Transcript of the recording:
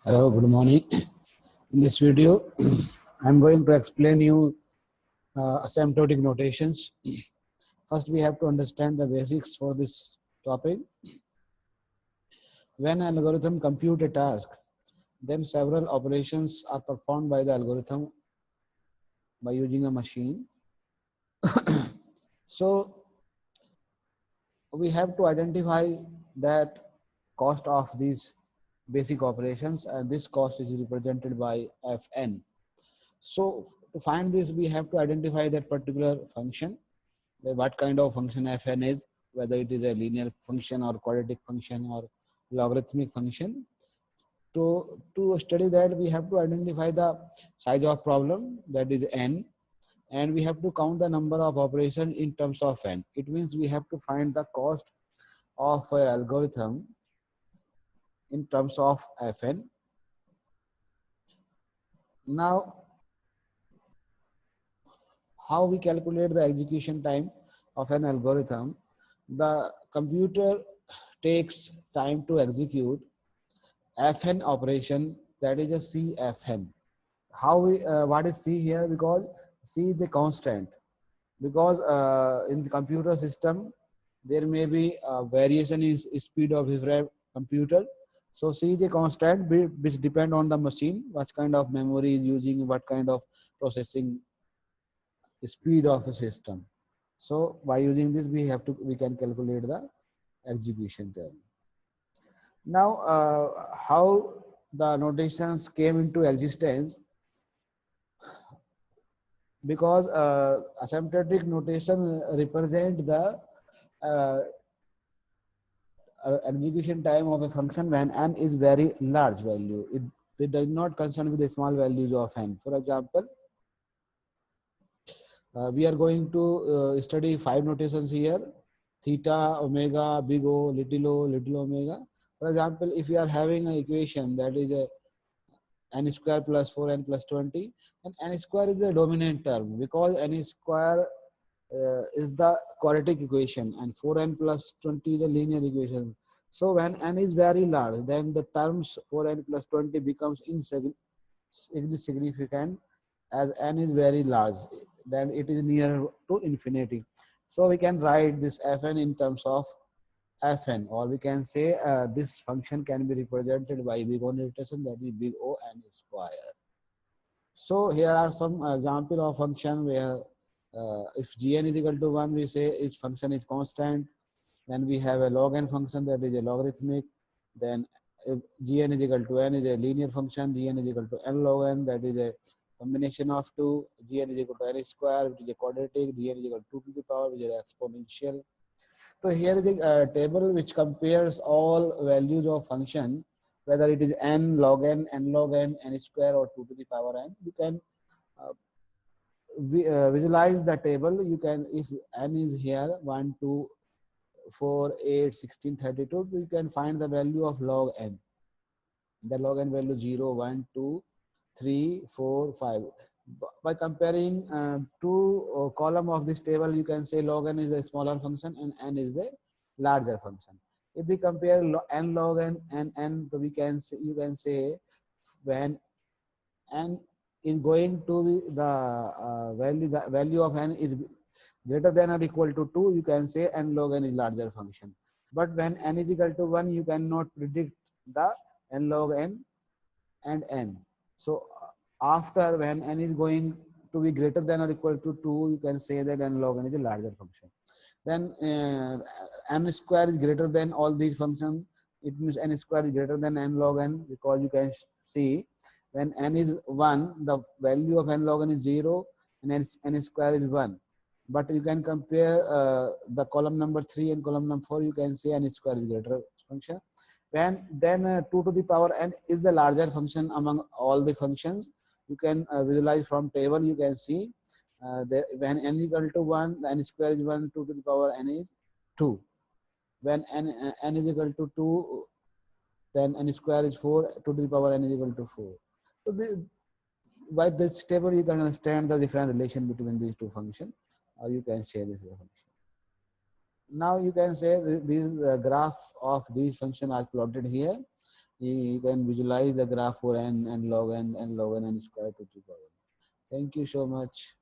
Hello, good morning. In this video, I'm going to explain you asymptotic notations. First, we have to understand the basics for this topic. When an algorithm computes a task, then several operations are performed by the algorithm by using a machine. So, we have to identify that cost of these basic operations, and this cost is represented by Fn. So to find this, we have to identify that particular function, what kind of function Fn is, whether it is a linear function or quadratic function or logarithmic function. To study that, we have to identify the size of problem, that is n, and we have to count the number of operations in terms of n. It means we have to find the cost of an algorithm in terms of Fn. Now, how we calculate the execution time of an algorithm? The computer takes time to execute Fn operation, that is a Cfn. How we what is C here? Because C is the constant. Because in the computer system there may be variation in speed of different computer. So C is a constant which depend on the machine, what kind of memory is using, what kind of processing speed of the system. So by using this, we can calculate the execution time. Now, how the notations came into existence? Because asymptotic notation represent the uh, execution time of a function when n is very large value. It does not concern with the small values of n. For example, we are going to study 5 notations here: theta, omega, big O, little omega. For example, if we are having an equation that is a n square plus 4n plus 20, and n square is the dominant term because n square is the quadratic equation and 4n plus 20 is a linear equation. So when n is very large, then the terms 4n plus 20 becomes insignificant, as n is very large, then it is near to infinity. So we can write this Fn in terms of Fn, or we can say this function can be represented by big O notation, that is big O n square. So here are some example of function where if gn is equal to 1, we say its function is constant. Then we have a log n function, that is a logarithmic. Then if gn is equal to n is a linear function, gn is equal to n log n, that is a combination of two. Gn is equal to n square, which is a quadratic. Gn is equal to 2 to the power, which is exponential. So here is a table which compares all values of function, whether it is n log n, n log n, n square, or 2 to the power n. You can visualize the table. You can, if n is here 1, 2, 4, 8, 16, 32, you can find the value of log n. The log n value 0, 1, 2, 3, 4, 5. By comparing two column of this table, you can say log n is a smaller function and n is the larger function. If we compare n log n and n, we can say, you can say when n is going to be the value of n is greater than or equal to 2, you can say n log n is larger function. But when n is equal to 1, you cannot predict the n log n and n. So after when n is going to be greater than or equal to 2, you can say that n log n is a larger function. Then n square is greater than all these functions. It means n square is greater than n log n, because you can see when n is 1, the value of n log n is 0 and n square is 1. But you can compare the column number 3 and column number 4, you can say n square is greater function. When then 2 to the power n is the larger function among all the functions. You can visualize from table, you can see when n is equal to 1, the n square is 1, 2 to the power n is 2. When n is equal to 2, then n square is 4, 2 to the power n is equal to 4. So by this table, you can understand the different relation between these two functions, or you can share this function. Now you can say this graph of these functions are plotted here. You can visualize the graph for n and log n and log n and square to the power. Thank you so much.